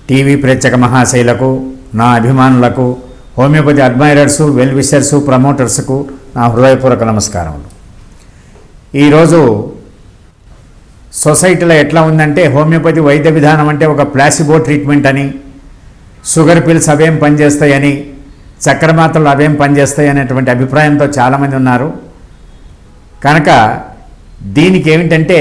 TV ప్రేక్షక మహాశైలకు, నా అభిమానులకు, హోమియోపతి అడ్మైరర్సు, వెల్ విషర్సు, ప్రమోటర్స్కు నా హృదయపూర్వక నమస్కారములు. ఈరోజు సొసైటీలో ఎట్లా ఉందంటే హోమియోపతి వైద్య విధానం అంటే ఒక ప్లాసిబో ట్రీట్మెంట్ అని, షుగర్ పిల్స్ అవేం పనిచేస్తాయని, చక్కెర మాత్రలు అవేం పనిచేస్తాయి అనేటువంటి అభిప్రాయంతో చాలామంది ఉన్నారు. కనుక దీనికి ఏమిటంటే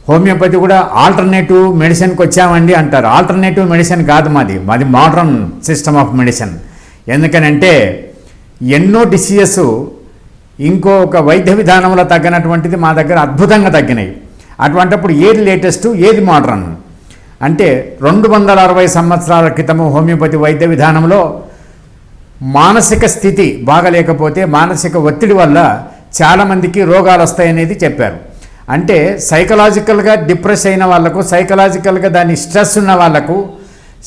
హోమియోపతి కూడా ఆల్టర్నేటివ్ మెడిసిన్కి వచ్చామండి అంటారు. ఆల్టర్నేటివ్ మెడిసిన్ కాదు మాది మోడర్న్ సిస్టమ్ ఆఫ్ మెడిసిన్. ఎందుకనంటే ఎన్నో డిసీజెస్ ఇంకొక వైద్య విధానంలో తగ్గినటువంటిది మా దగ్గర అద్భుతంగా తగ్గినాయి. అటువంటిప్పుడు ఏది లేటెస్ట్, ఏది మోడర్న్ అంటే 260 సంవత్సరాల క్రితము హోమియోపతి వైద్య విధానంలో మానసిక స్థితి బాగలేకపోతే, మానసిక ఒత్తిడి వల్ల చాలామందికి రోగాలు వస్తాయనేది చెప్పారు. అంటే సైకలాజికల్గా డిప్రెస్ అయిన వాళ్ళకు, సైకలాజికల్గా దాన్ని స్ట్రెస్ ఉన్న వాళ్ళకు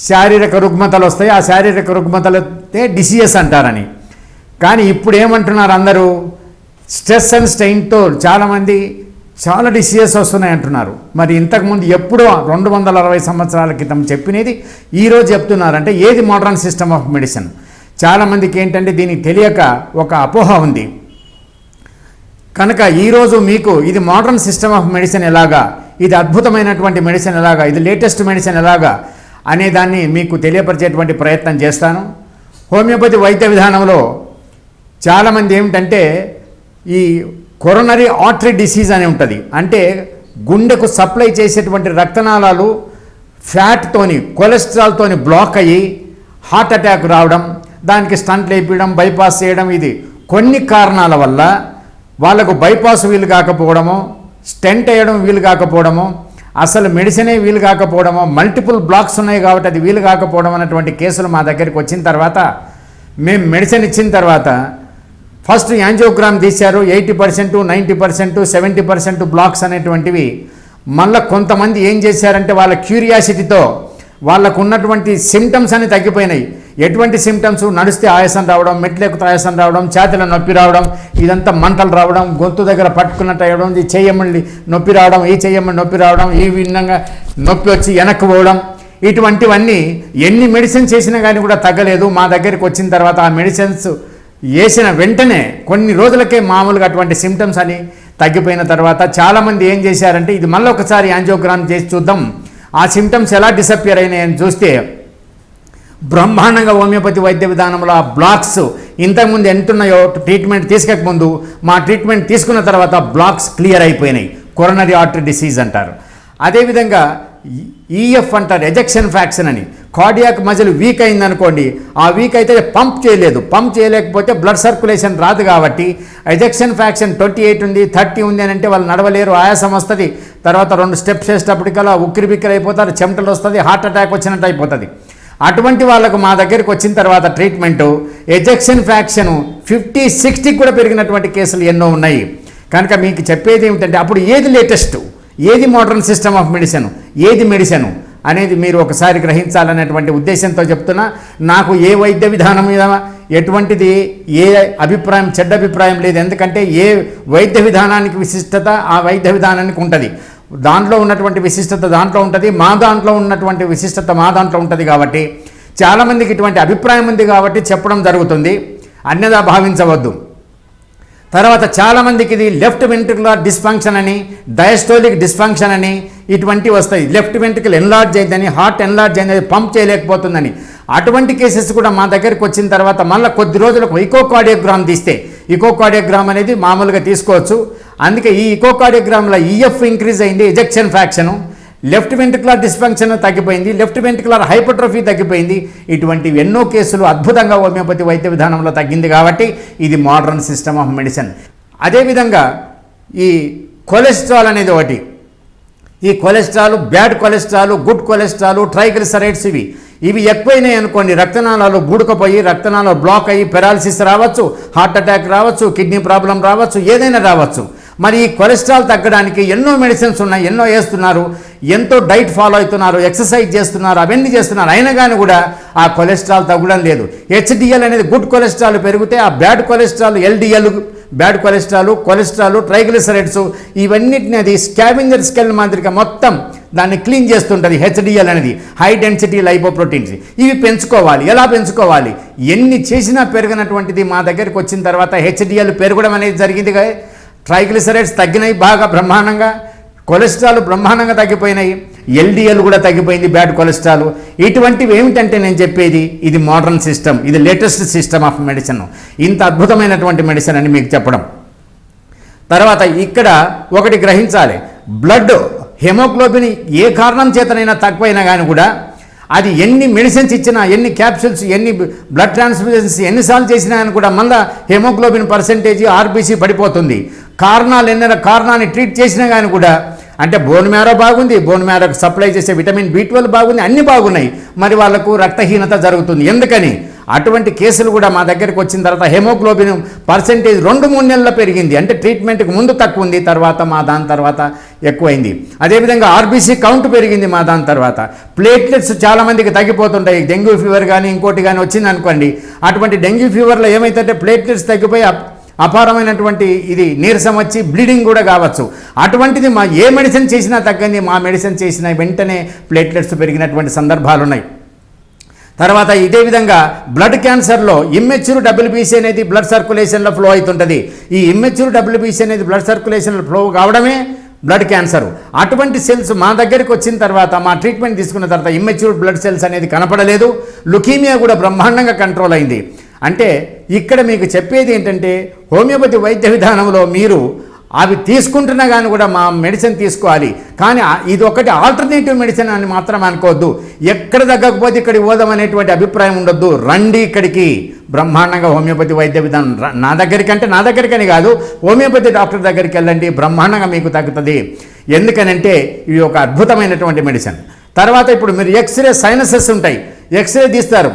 శారీరక రుగ్మతలు వస్తాయి. ఆ శారీరక రుగ్మతలతే డిసీజెస్ అంటారని. కానీ ఇప్పుడు ఏమంటున్నారు అందరూ, స్ట్రెస్ అండ్ స్ట్రెయిన్తో చాలామంది చాలా డిసీజెస్ వస్తున్నాయి అంటున్నారు. మరి ఇంతకుముందు ఎప్పుడో 260 సంవత్సరాల క్రితం చెప్పినది ఈరోజు చెప్తున్నారు. అంటే ఏది మోడర్న్ సిస్టమ్ ఆఫ్ మెడిసిన్? చాలామందికి ఏంటంటే దీనికి తెలియక ఒక అపోహ ఉంది. కనుక ఈరోజు మీకు ఇది మోడర్న్ సిస్టమ్ ఆఫ్ మెడిసిన్ ఎలాగా, ఇది అద్భుతమైనటువంటి మెడిసిన్ ఎలాగా, ఇది లేటెస్ట్ మెడిసిన్ ఎలాగా అనే దాన్ని మీకు తెలియపరిచేటువంటి ప్రయత్నం చేస్తాను. హోమియోపతి వైద్య విధానంలో చాలామంది ఏమిటంటే ఈ కొరోనరీ ఆర్టరీ డిసీజ్ అని ఉంటుంది. అంటే గుండెకు సప్లై చేసేటువంటి రక్తనాళాలు ఫ్యాట్తోని, కొలెస్ట్రాల్తోని బ్లాక్ అయ్యి హార్ట్ అటాక్ రావడం, దానికి స్టంట్లు వేయించడం, బైపాస్ చేయడం, ఇది కొన్ని కారణాల వల్ల వాళ్ళకు బైపాస్ వీలు కాకపోవడమో, స్టెంట్ వేయడం వీలు కాకపోవడమో, అసలు మెడిసినే వీలు కాకపోవడమో, మల్టిపుల్ బ్లాక్స్ ఉన్నాయి కాబట్టి అది వీలు కాకపోవడం అన్నటువంటి కేసులు మా దగ్గరికి వచ్చిన తర్వాత మేము మెడిసిన్ ఇచ్చిన తర్వాత ఫస్ట్ యాంజియోగ్రామ్ తీశారు. 80%, 90%, 70% బ్లాక్స్ అనేటువంటివి. మళ్ళీ కొంతమంది ఏం చేశారంటే వాళ్ళ క్యూరియాసిటీతో వాళ్ళకు ఉన్నటువంటి సిమ్టమ్స్ అని తగ్గిపోయినాయి. ఎటువంటి సిమ్టమ్స్? నడిస్తే ఆయాసం రావడం, మెట్లెక్కుతూ ఆయాసం రావడం, ఛాతీలో నొప్పి రావడం, ఇదంతా మంటలు రావడం, గొంతు దగ్గర పట్టుకున్నట్టు అవ్వడం, ఈ చెయ్యమల్లి నొప్పి రావడం, ఈ చెయ్యమల్లి నొప్పి రావడం, ఈ విధంగా నొప్పి వచ్చి వెనక్కి పోవడం, ఇటువంటివన్నీ ఎన్ని మెడిసిన్స్ చేసినా కానీ కూడా తగ్గలేదు. మా దగ్గరికి వచ్చిన తర్వాత ఆ మెడిసిన్స్ వేసిన వెంటనే కొన్ని రోజులకే మామూలుగా అటువంటి సిమ్టమ్స్ అని తగ్గిపోయిన తర్వాత చాలామంది ఏం చేశారంటే ఇది మళ్ళీ ఒకసారి యాంజియోగ్రామ్ చేసి చూద్దాం, ఆ సిమ్టమ్స్ ఎలా డిసప్పియర్ అయినాయని చూస్తే బ్రహ్మాండంగా హోమియోపతి వైద్య విధానంలో ఆ బ్లాక్స్ ఇంతకుముందు ఎంతున్నాయో ట్రీట్మెంట్ తీసుకోకముందు, మా ట్రీట్మెంట్ తీసుకున్న తర్వాత బ్లాక్స్ క్లియర్ అయిపోయినాయి. కొరోనరీ ఆర్టరీ డిసీజ్ అంటారు. అదేవిధంగా ఈఎఫ్ అంటారు, ఎజెక్షన్ ఫ్రాక్షన్ అని. కార్డియాక్ మజిల్ వీక్ అయిందనుకోండి, ఆ వీక్ అయితే పంప్ చేయలేదు, పంప్ చేయలేకపోతే బ్లడ్ సర్క్యులేషన్ రాదు కాబట్టి ఎజెక్షన్ ఫ్రాక్షన్ 28 ఉంది, 30 ఉంది అని అంటే వాళ్ళు నడవలేరు, ఆయాసం వస్తుంది. తర్వాత 2 స్టెప్స్ వేసేటప్పటికల్లా ఉక్కిరి బిక్కిరి అయిపోతారు, చెమటలు వస్తుంది, హార్ట్ అటాక్ వచ్చినట్టు అయిపోతుంది. అటువంటి వాళ్ళకు మా దగ్గరికి వచ్చిన తర్వాత ట్రీట్మెంటు ఎజెక్షన్ ఫ్రాక్షన్ 50-60 కూడా పెరిగినటువంటి కేసులు ఎన్నో ఉన్నాయి. కనుక మీకు చెప్పేది ఏమిటంటే అప్పుడు ఏది లేటెస్ట్, ఏది మోడర్న్ సిస్టమ్ ఆఫ్ మెడిసిన్, ఏది మెడిసిన్ అనేది మీరు ఒకసారి గ్రహించాలనేటువంటి ఉద్దేశంతో చెప్తున్నా. నాకు ఏ వైద్య విధానం మీద ఎటువంటిది ఏ అభిప్రాయం, చెడ్డ అభిప్రాయం లేదు. ఎందుకంటే ఏ వైద్య విధానానికి విశిష్టత ఆ వైద్య విధానానికి ఉంటుంది, దాంట్లో ఉన్నటువంటి విశిష్టత దాంట్లో ఉంటుంది, మా దాంట్లో ఉన్నటువంటి విశిష్టత మా దాంట్లో ఉంటుంది. కాబట్టి చాలామందికి ఇటువంటి అభిప్రాయం ఉంది కాబట్టి చెప్పడం జరుగుతుంది, అన్యదా భావించవద్దు. తర్వాత చాలామందికి ఇది లెఫ్ట్ వెంట్రికులర్ డిస్ఫంక్షన్ అని, డయాస్టోలిక్ డిస్ఫంక్షన్ అని ఇటువంటివి వస్తాయి. లెఫ్ట్ వెంట్రికల్ ఎన్లార్జ్ అయిందని, హార్ట్ ఎన్లార్జ్ అయిందని, పంప్ చేయలేకపోతుందని. అటువంటి కేసెస్ కూడా మా దగ్గరికి వచ్చిన తర్వాత మళ్ళీ కొద్ది రోజులకు ఇకోకార్డియోగ్రామ్ తీస్తే, ఇకోకార్డియోగ్రామ్ అనేది మామూలుగా తీసుకోవచ్చు. అందుకే ఈ ఇకోకార్డియోగ్రామ్లో ఈఎఫ్ ఇంక్రీజ్ అయింది, ejection fraction, left ventricular dysfunction తగ్గిపోయింది, లెఫ్ట్ వెంట్రికులర్ హైపర్ట్రోఫీ తగ్గిపోయింది. ఇటువంటి ఎన్నో కేసులు అద్భుతంగా హోమియోపతి వైద్య విధానంలో తగ్గింది. కాబట్టి ఇది మోడర్న్ సిస్టమ్ ఆఫ్ మెడిసిన్. అదేవిధంగా ఈ కొలెస్ట్రాల్ అనేది ఒకటి. ఈ cholesterol, bad cholesterol, good cholesterol, triglycerides ఇవి ఎక్కువైనాయి అనుకోండి, రక్తనాళాలు బూడుకపోయి రక్తనాళాలు బ్లాక్ అయ్యి పెరాలసిస్ రావచ్చు, హార్ట్ అటాక్ రావచ్చు, కిడ్నీ ప్రాబ్లం రావచ్చు, ఏదైనా రావచ్చు. మరి ఈ కొలెస్ట్రాల్ తగ్గడానికి ఎన్నో మెడిసిన్స్ ఉన్నాయి, ఎన్నో వేస్తున్నారు, ఎంతో డైట్ ఫాలో అవుతున్నారు, ఎక్సర్సైజ్ చేస్తున్నారు, అవన్నీ చేస్తున్నారు, అయినా కానీ కూడా ఆ కొలెస్ట్రాల్ తగ్గడం లేదు. హెచ్డిఎల్ అనేది గుడ్ కొలెస్ట్రాల్ పెరిగితే ఆ bad cholesterol, LDL bad cholesterol, triglycerides ఇవన్నిటిని అది స్కావెంజర్ స్కెల్ మాదిరిగా మొత్తం దాన్ని క్లీన్ చేస్తుంటుంది హెచ్డిఎల్ అనేది, హై డెన్సిటీ లైపోప్రోటీన్స్. ఇవి పెంచుకోవాలి. ఎలా పెంచుకోవాలి? ఎన్ని చేసినా పెరిగినటువంటిది మా దగ్గరికి వచ్చిన తర్వాత హెచ్డిఎల్ పెరగడం అనేది జరిగింది. ట్రైగ్లిసరైడ్స్ తగ్గినాయి బాగా బ్రహ్మాండంగా, కొలెస్ట్రాల్ బ్రహ్మాండంగా తగ్గిపోయినాయి, ఎల్డిఎల్ కూడా తగ్గిపోయింది, బ్యాడ్ కొలెస్ట్రాల్. ఇటువంటివి ఏమిటంటే నేను చెప్పేది ఇది మోడర్న్ సిస్టమ్, ఇది లేటెస్ట్ సిస్టమ్ ఆఫ్ మెడిసిన్. ఇంత అద్భుతమైనటువంటి మెడిసిన్ అని మీకు చెప్పడం. తర్వాత ఇక్కడ ఒకటి గ్రహించాలి, బ్లడ్ హెమోగ్లోబిన్ ఏ కారణం చేతనైనా తక్కువైనా కానీ కూడా అది ఎన్ని మెడిసిన్స్ ఇచ్చినా, ఎన్ని క్యాప్సూల్స్, ఎన్ని బ్లడ్ ట్రాన్స్ఫ్యూజన్స్ ఎన్నిసార్లు చేసినా కానీ కూడా మళ్ళీ హెమోగ్లోబిన్ పర్సెంటేజ్ ఆర్బీసీ పడిపోతుంది. కారణాన్ని ట్రీట్ చేసినా కానీ కూడా, అంటే బోన్ మ్యారో బాగుంది, బోన్ మ్యారోకి సప్లై చేసే విటమిన్ B12 బాగుంది, అన్నీ బాగున్నాయి, మరి వాళ్ళకు రక్తహీనత జరుగుతుంది. ఎందుకని? అటువంటి కేసులు కూడా మా దగ్గరికి వచ్చిన తర్వాత హెమోగ్లోబిన్ పర్సెంటేజ్ 2-3 నెలల్లో పెరిగింది. అంటే ట్రీట్మెంట్కి ముందు తక్కువ ఉంది, తర్వాత దాని తర్వాత ఎక్కువైంది. అదేవిధంగా ఆర్బీసీ కౌంట్ పెరిగింది దాని తర్వాత. ప్లేట్లెట్స్ చాలామందికి తగ్గిపోతుంటాయి. డెంగ్యూ ఫీవర్ కానీ ఇంకోటి కానీ వచ్చింది అనుకోండి, అటువంటి డెంగ్యూ ఫీవర్లో ఏమైతే ప్లేట్లెట్స్ తగ్గిపోయి అపారమైనటువంటి ఇది నీరసం వచ్చి బ్లీడింగ్ కూడా కావచ్చు. అటువంటిది ఏ మెడిసిన్ చేసినా తగ్గంది, మా మెడిసిన్ చేసిన వెంటనే ప్లేట్లెట్స్ పెరిగినటువంటి సందర్భాలు ఉన్నాయి. తర్వాత ఇదే విధంగా బ్లడ్ క్యాన్సర్లో ఇమ్మెచ్యూర్ WBC అనేది బ్లడ్ సర్క్యులేషన్లో ఫ్లో అవుతుంటుంది. ఈ ఇమ్మెచ్యూర్ WBC అనేది బ్లడ్ సర్క్యులేషన్లో ఫ్లో కావడమే బ్లడ్ క్యాన్సర్. అటువంటి సెల్స్ మా దగ్గరికి వచ్చిన తర్వాత, మా ట్రీట్మెంట్ తీసుకున్న తర్వాత ఇమ్మెచ్యూర్ బ్లడ్ సెల్స్ అనేది కనపడలేదు. లుకీమియా కూడా బ్రహ్మాండంగా కంట్రోల్ అయింది. అంటే ఇక్కడ మీకు చెప్పేది ఏంటంటే, హోమియోపతి వైద్య విధానంలో మీరు అవి తీసుకుంటున్నా కానీ కూడా మా మెడిసిన్ తీసుకోవాలి. కానీ ఇది ఒకటి ఆల్టర్నేటివ్ మెడిసిన్ అని మాత్రం అనుకోవద్దు. ఎక్కడ తగ్గకపోతే ఇక్కడికి పోదాం అనేటువంటి అభిప్రాయం ఉండొద్దు. రండి ఇక్కడికి, బ్రహ్మాండంగా హోమియోపతి వైద్య విధానం నా దగ్గరికని కాదు, హోమియోపతి డాక్టర్ దగ్గరికి వెళ్ళండి, బ్రహ్మాండంగా మీకు తగ్గుతుంది. ఎందుకనంటే ఇవి ఒక అద్భుతమైనటువంటి మెడిసిన్. తర్వాత ఇప్పుడు మీరు ఎక్స్రే సైనసెస్ ఉంటాయి, ఎక్స్రే తీస్తారు.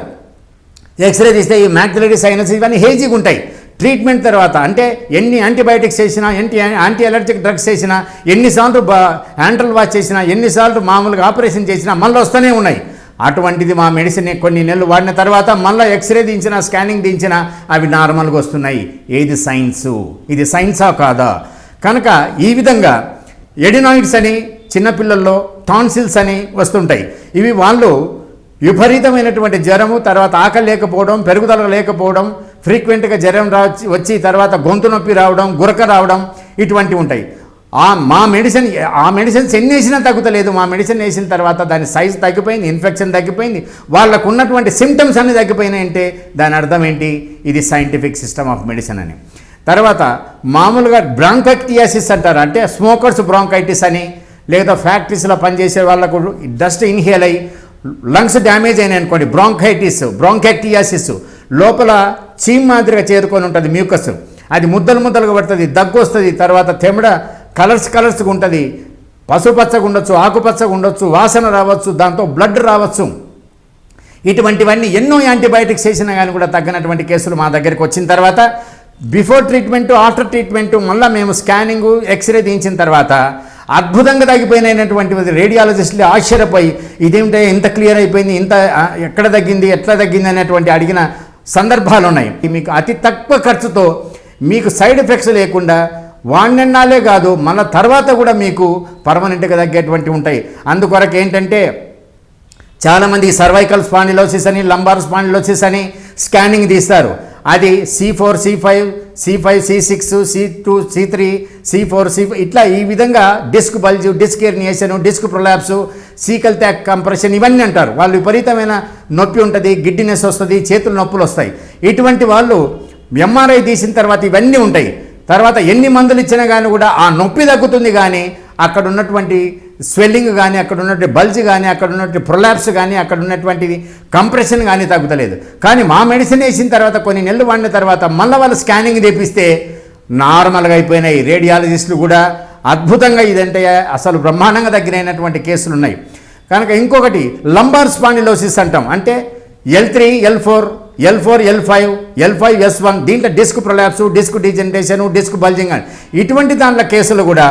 ఎక్స్రే తీస్తే ఈ మ్యాక్యులరీ సైనస్ ఇవన్నీ హేజీగా ఉంటాయి. ట్రీట్మెంట్ తర్వాత అంటే ఎన్ని యాంటీబయాటిక్స్ చేసినా, యాంటీ అలర్జిక్ డ్రగ్స్ చేసినా, ఎన్నిసార్లు హ్యాండ్రల్ వాష్ చేసినా, ఎన్నిసార్లు మామూలుగా ఆపరేషన్ చేసినా మళ్ళీ వస్తూనే ఉన్నాయి. అటువంటిది మా మెడిసిన్ కొన్ని నెలలు వాడిన తర్వాత మళ్ళీ ఎక్స్రే దించినా, స్కానింగ్ దించినా అవి నార్మల్గా వస్తున్నాయి. ఏది సైన్సు? ఇది సైన్సా కాదా? కనుక ఈ విధంగా ఎడినాయిడ్స్ అని చిన్నపిల్లల్లో, టాన్సిల్స్ అని వస్తుంటాయి. ఇవి వాళ్ళు విపరీతమైనటువంటి జ్వరము, తర్వాత ఆకలి లేకపోవడం, పెరుగుదల లేకపోవడం, ఫ్రీక్వెంట్గా జ్వరం వచ్చి తర్వాత గొంతు నొప్పి రావడం, గురక రావడం, ఇటువంటివి ఉంటాయి. మా మెడిసిన్స్ ఎన్ని వేసినా తగ్గుతలేదు. మా మెడిసిన్ వేసిన తర్వాత దాని సైజు తగ్గిపోయింది, ఇన్ఫెక్షన్ తగ్గిపోయింది, వాళ్ళకు ఉన్నటువంటి సిమ్టమ్స్ అన్ని తగ్గిపోయినాయి. అంటే దాని అర్థం ఏంటి? ఇది సైంటిఫిక్ సిస్టమ్ ఆఫ్ మెడిసిన్ అని. తర్వాత మామూలుగా బ్రాంకైటియాసిస్ అంటారు, అంటే స్మోకర్స్ బ్రాంకైటిస్ అని, లేదా ఫ్యాక్టరీస్లో పనిచేసే వాళ్ళకు డస్ట్ ఇన్హేల్ అయ్యి లంగ్స్ డ్యామేజ్ అయినాయి అనుకోండి, బ్రాంకైటియాసిస్. లోపల చీమ్ మాదిరిగా చేరుకొని ఉంటుంది మ్యూకస్, అది ముద్దలుగా పడుతుంది, దగ్గు వస్తుంది, తర్వాత తెమిడ కలర్స్గా ఉంటుంది, పసుపచ్చగా ఉండొచ్చు, ఆకుపచ్చగా ఉండొచ్చు, వాసన రావచ్చు, దాంతో బ్లడ్ రావచ్చు. ఇటువంటివన్నీ ఎన్నో యాంటీబయాటిక్స్ వేసినా కానీ కూడా తగ్గనటువంటి కేసులు మా దగ్గరికి వచ్చిన తర్వాత బిఫోర్ ట్రీట్మెంట్, ఆఫ్టర్ ట్రీట్మెంట్ మళ్ళీ మేము స్కానింగ్, ఎక్స్రే తీయించిన తర్వాత అద్భుతంగా తగ్గిపోయినటువంటి రేడియాలజిస్టులు ఆశ్చర్యపోయి ఇదేమిటో ఇంత క్లియర్ అయిపోయింది, ఇంత ఎక్కడ తగ్గింది, ఎట్లా తగ్గింది అనేటువంటి అడిగిన సందర్భాలు ఉన్నాయి. మీకు అతి తక్కువ ఖర్చుతో మీకు సైడ్ ఎఫెక్ట్స్ లేకుండా వాడినాలే కాదు, మన తర్వాత కూడా మీకు పర్మనెంట్గా తగ్గేటువంటివి ఉంటాయి. అందుకొరకు ఏంటంటే చాలామంది సర్వైకల్ స్పాండిలోసిస్ అని, లంబార్ స్పాండిలోసిస్ అని స్కానింగ్ తీస్తారు. అది C4, C5, C6, C2, C3, C4, C5 ఇట్లా ఈ విధంగా disc bulge, disc herniation, disc prolapse, thecal sac compression ఇవన్నీ అంటారు. వాళ్ళు విపరీతమైన నొప్పి ఉంటుంది, గిడ్డినెస్ వస్తుంది, చేతులు నొప్పులు వస్తాయి. ఇటువంటి వాళ్ళు MRI తీసిన తర్వాత ఇవన్నీ ఉంటాయి. తర్వాత ఎన్ని మందులు ఇచ్చినా కానీ కూడా ఆ నొప్పి తగ్గుతుంది, కానీ అక్కడ ఉన్నటువంటి స్వెల్లింగ్ కానీ, అక్కడ ఉన్నటువంటి బల్జ్ కానీ, అక్కడ ఉన్నటువంటి ప్రొలాప్స్ కానీ, అక్కడ ఉన్నటువంటిది కంప్రెషన్ కానీ తగ్గుతలేదు. కానీ మా మెడిసిన్ వేసిన తర్వాత కొన్ని నెలలు వాడిన తర్వాత మళ్ళీ వాళ్ళు స్కానింగ్ తెప్పిస్తే నార్మల్గా అయిపోయినాయి. రేడియాలజిస్టులు కూడా అద్భుతంగా ఇదంటే అసలు బ్రహ్మాండంగా తగ్గినటువంటి కేసులు ఉన్నాయి. కనుక ఇంకొకటి లంబార్ స్పాండిలోసిస్ అంటాం, అంటే L3, L4, L5, L5S1 దీంట్లో disc prolapse, disc degeneration, disc bulging అని ఇటువంటి దాంట్లో కేసులు కూడా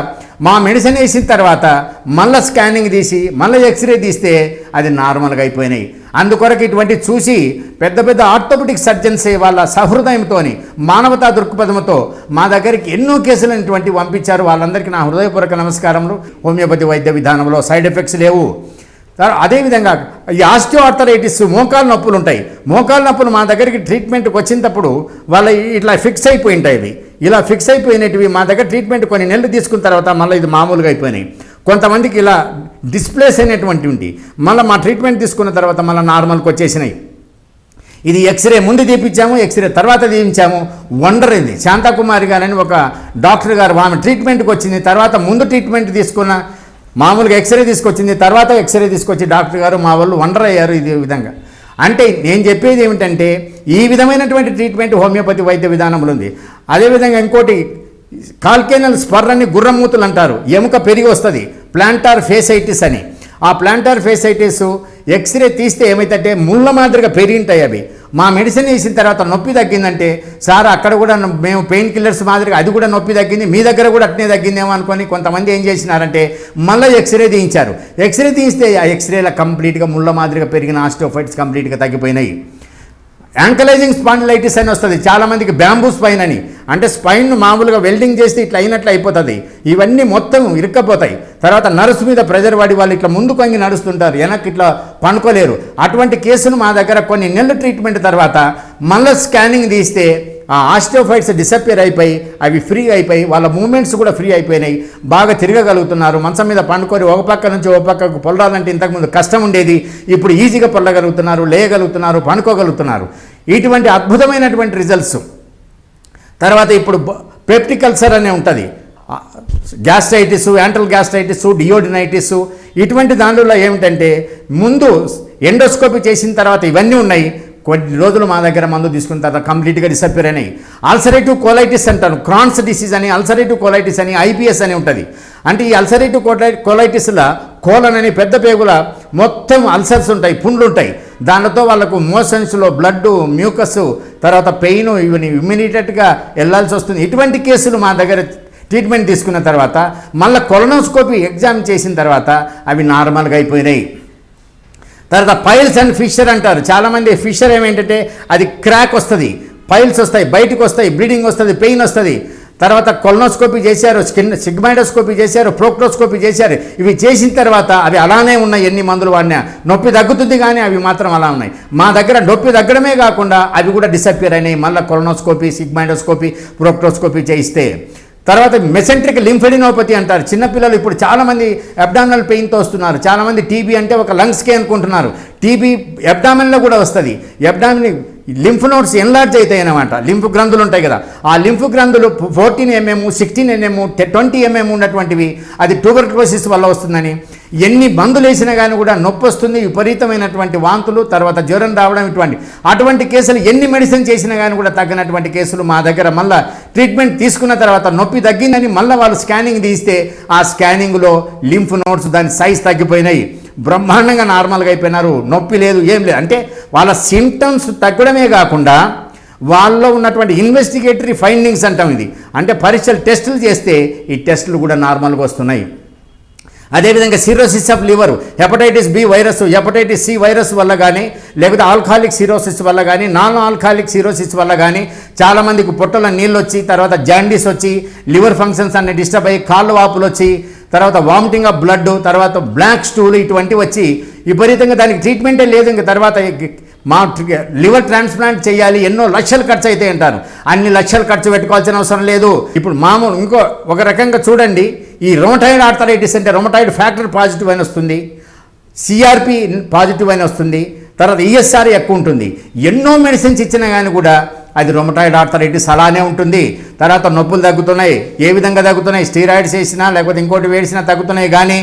మా మెడిసిన్ వేసిన తర్వాత మళ్ళీ స్కానింగ్ తీసి మళ్ళీ ఎక్స్రే తీస్తే అది నార్మల్గా అయిపోయినాయి. అందుకొరకు ఇటువంటి చూసి పెద్ద పెద్ద ఆర్థోపెడిక్ సర్జన్స్ వాళ్ళ సహృదయంతో మానవతా దృక్పథంతో మా దగ్గరికి ఎన్నో కేసులు ఇటువంటి పంపించారు. వాళ్ళందరికీ నా హృదయపూర్వక నమస్కారములు. హోమియోపతి వైద్య విధానంలో సైడ్ ఎఫెక్ట్స్ లేవు. అదేవిధంగా ఈ ఆస్టియోఆర్థరైటిస్ మోకాలు నొప్పులు ఉంటాయి. మోకాలు నొప్పులు మా దగ్గరికి ట్రీట్మెంట్కి వచ్చినప్పుడు వాళ్ళ ఇట్లా ఫిక్స్ అయిపోయి ఉంటాయి. ఇవి ఇలా ఫిక్స్ అయిపోయినవి మా దగ్గర ట్రీట్మెంట్ కొన్ని నెలలు తీసుకున్న తర్వాత మళ్ళీ ఇది మామూలుగా అయిపోయినాయి. కొంతమందికి ఇలా డిస్ప్లేస్ అయినటువంటి ఉండి మళ్ళీ మా ట్రీట్మెంట్ తీసుకున్న తర్వాత మళ్ళీ నార్మల్కి వచ్చేసినాయి. ఇది ఎక్స్రే ముందు తీపించాము, ఎక్స్రే తర్వాత తీయించాము. వండర్ ఇది. శాంతాకుమారి గారని ఒక డాక్టర్ గారు ఆమె ట్రీట్మెంట్కి వచ్చింది. తర్వాత ముందు ట్రీట్మెంట్ తీసుకున్న మామూలుగా ఎక్స్రే తీసుకొచ్చింది, తర్వాత ఎక్స్రే తీసుకొచ్చి డాక్టర్ గారు మా వాళ్ళు వండర్ అయ్యారు. ఇది విధంగా అంటే నేను చెప్పేది ఏమిటంటే ఈ విధమైనటువంటి ట్రీట్మెంట్ హోమియోపతి వైద్య విధానంలో ఉంది. అదేవిధంగా ఇంకోటి కాల్కేనల్ స్పర్ అని గుర్రమూతులు అంటారు. ఎముక పెరిగి వస్తుంది, ప్లాంటార్ ఫేసైటిస్ అని. ఆ ప్లాంటార్ ఫేసైటిస్ ఎక్స్రే తీస్తే ఏమైతే ముళ్ళ మాదిరిగా పెరిగింటాయి అవి. మా మెడిసిన్ వేసిన తర్వాత నొప్పి తగ్గిందంటే సార్ అక్కడ కూడా మేము పెయిన్ కిల్లర్స్ మాదిరిగా అది కూడా నొప్పి తగ్గింది, మీ దగ్గర కూడా అట్నే తగ్గిందేమో అనుకొని కొంతమంది ఏం చేసినారంటే మళ్ళీ ఎక్స్రే తీయించారు. ఎక్స్రే తీస్తే ఆ ఎక్స్రేలో కంప్లీట్గా ముళ్ళ మాదిరిగా పెరిగిన ఆస్టియోఫైట్స్ కంప్లీట్గా తగ్గిపోయినాయి. యాంకలైజింగ్ స్పాండిలైటిస్ అని వస్తుంది. చాలామందికి బ్యాంబూ స్పైన్ అని, అంటే స్పైన్ మామూలుగా వెల్డింగ్ చేస్తే ఇట్లా అయినట్లు అయిపోతుంది. ఇవన్నీ మొత్తం ఇరుక్కపోతాయి. తర్వాత నర్సు మీద ప్రెజర్ పడి వాళ్ళు ఇట్లా ముందు కొంగి నడుస్తుంటారు, వెనక్కి ఇట్లా పండుకోలేరు. అటువంటి కేసును మా దగ్గర కొన్ని నెలల ట్రీట్మెంట్ తర్వాత మళ్ళీ స్కానింగ్ తీస్తే ఆ ఆస్టియోఫైట్స్ డిసపియర్ అయిపోయి అవి ఫ్రీ అయిపోయి వాళ్ళ మూమెంట్స్ కూడా ఫ్రీ అయిపోయినాయి. బాగా తిరగగలుగుతున్నారు. మంచం మీద పండుకొని ఒక పక్క నుంచి ఒక పక్కకు పొలడాలంటే ఇంతకుముందు కష్టం ఉండేది, ఇప్పుడు ఈజీగా పొల్లగలుగుతున్నారు, లేయగలుగుతున్నారు, పండుకోగలుగుతున్నారు. ఇటువంటి అద్భుతమైనటువంటి రిజల్ట్స్. తర్వాత ఇప్పుడు పెప్టిక్ అల్సర్ అనే ఉంటుంది, గ్యాస్ట్రైటిస్, యాంట్రల్ గ్యాస్ట్రైటిస్, డియోడినైటిస్. ఇటువంటి దానిలో ఏమిటంటే ముందు ఎండోస్కోపీ చేసిన తర్వాత ఇవన్నీ ఉన్నాయి. కొన్ని రోజులు మా దగ్గర మందు తీసుకున్న తర్వాత కంప్లీట్గా డిసప్పియర్ అయినాయి. అల్సరేటివ్ కోలైటిస్ అంటారు, క్రాన్స్ డిసీజ్ అని, అల్సరేటివ్ కోలైటిస్ అని, ఐబిఎస్ అని ఉంటుంది. అంటే ఈ అల్సరేటివ్ కోలైటిస్లో కోలన్ అని పెద్ద పేగుల మొత్తం అల్సర్స్ ఉంటాయి, పుండ్లు ఉంటాయి. దానితో వాళ్ళకు మోషన్స్లో బ్లడ్, మ్యూకస్, తర్వాత పెయిన్ ఇవన్నీ ఇమ్మీడియట్గా వెళ్ళాల్సి వస్తుంది. ఇటువంటి కేసులు మా దగ్గర ట్రీట్మెంట్ తీసుకున్న తర్వాత మళ్ళీ కొలనోస్కోపీ ఎగ్జామ్ చేసిన తర్వాత అవి నార్మల్గా అయిపోయినాయి. తర్వాత పైల్స్ అండ్ ఫిషర్ అంటారు. చాలామంది ఫిషర్ ఏమేంటంటే అది క్రాక్ వస్తుంది, పైల్స్ వస్తాయి, బయటకు వస్తాయి, బ్లీడింగ్ వస్తుంది, పెయిన్ వస్తుంది. తర్వాత కొలనోస్కోపీ చేశారు, సిగ్మైడోస్కోపీ చేశారు, ప్రోక్టోస్కోపీ చేశారు. ఇవి చేసిన తర్వాత అవి అలానే ఉన్నాయి. ఎన్ని మందులు వాడినా నొప్పి తగ్గుతుంది కానీ అవి మాత్రం అలా ఉన్నాయి. మా దగ్గర నొప్పి తగ్గడమే కాకుండా అవి కూడా డిసప్పియర్ అయినాయి. మళ్ళీ కొలనోస్కోపీ, సిగ్మైడోస్కోపీ, ప్రోక్టోస్కోపీ చేయిస్తే. తర్వాత మెసెంట్రిక్ లింఫెడినోపతి అంటారు. చిన్నపిల్లలు ఇప్పుడు చాలామంది అబ్డామినల్ పెయిన్తో వస్తున్నారు. చాలామంది టీబీ అంటే ఒక లంగ్స్కే అనుకుంటున్నారు. టీబీ అబ్డామిన్లో కూడా వస్తుంది. అబ్డామిన్ లింఫ్ నోడ్స్ ఎన్లార్జ్ అవుతాయి అన్నమాట. లింఫ్ గ్రంథులు ఉంటాయి కదా, ఆ లింఫ్ గ్రంథులు 14 mm, 16 mm, 20 mm ఉన్నటువంటివి అది ట్యూబర్క్లోసిస్ వల్ల వస్తుందని. ఎన్ని మందులు వేసినా కానీ కూడా నొప్పి వస్తుంది, విపరీతమైనటువంటి వాంతులు, తర్వాత జ్వరం రావడం. అటువంటి కేసులు ఎన్ని మెడిసిన్ చేసినా కానీ కూడా తగ్గినటువంటి కేసులు మా దగ్గర మళ్ళీ ట్రీట్మెంట్ తీసుకున్న తర్వాత నొప్పి తగ్గిందని మళ్ళీ వాళ్ళు స్కానింగ్ తీస్తే ఆ స్కానింగ్లో లింఫ్ నోడ్స్ దాని సైజ్ తగ్గిపోయినాయి, బ్రహ్మాండంగా నార్మల్గా అయిపోయినారు. నొప్పి లేదు, ఏం లేదు. అంటే వాళ్ళ సిమ్టమ్స్ తగ్గడమే కాకుండా వాళ్ళలో ఉన్నటువంటి ఇన్వెస్టిగేటరీ ఫైండింగ్స్ అంటాం. ఇది అంటే పరీక్షలు టెస్టులు చేస్తే ఈ టెస్టులు కూడా నార్మల్గా వస్తున్నాయి. అదేవిధంగా cirrhosis of liver, hepatitis B virus, hepatitis C virus వల్ల కానీ, లేకపోతే ఆల్కహాలిక్ సిరోసిస్ వల్ల కానీ, నాన్ ఆల్కహాలిక్ సిరోసిస్ వల్ల కానీ చాలామందికి పొట్టలో నీళ్ళు వచ్చి, తర్వాత జాండీస్ వచ్చి, లివర్ ఫంక్షన్స్ అన్ని డిస్టర్బ్ అయ్యి, కాళ్ళు వాపులు వచ్చి, తర్వాత వామిటింగ్ ఆఫ్ బ్లడ్, తర్వాత బ్లాక్ స్టూల్ ఇటువంటివి వచ్చి విపరీతంగా దానికి ట్రీట్మెంటే లేదు. ఇంక తర్వాత మా లివర్ ట్రాన్స్ప్లాంట్ చేయాలి, ఎన్నో లక్షలు ఖర్చు అవుతాయి అంటారు. అన్ని లక్షలు ఖర్చు పెట్టుకోవాల్సిన అవసరం లేదు. ఇప్పుడు మామూలు ఇంకో ఒక రకంగా చూడండి, ఈ రొమటాయిడ్ ఆర్థరైటిస్ అంటే రొమటాయిడ్ ఫ్యాక్టర్ పాజిటివ్ అని వస్తుంది, సిఆర్పి పాజిటివ్ అని వస్తుంది, తర్వాత ఈఎస్ఆర్ ఎక్కువ ఉంటుంది. ఎన్నో మెడిసిన్స్ ఇచ్చినా కానీ కూడా అది రొమటాయిడ్ ఆర్థరైటిస్ అలానే ఉంటుంది. తర్వాత నొప్పులు తగ్గుతున్నాయి. ఏ విధంగా తగ్గుతున్నాయి? స్టీరాయిడ్స్ వేసినా లేకపోతే ఇంకోటి వేసినా తగ్గుతున్నాయి, కానీ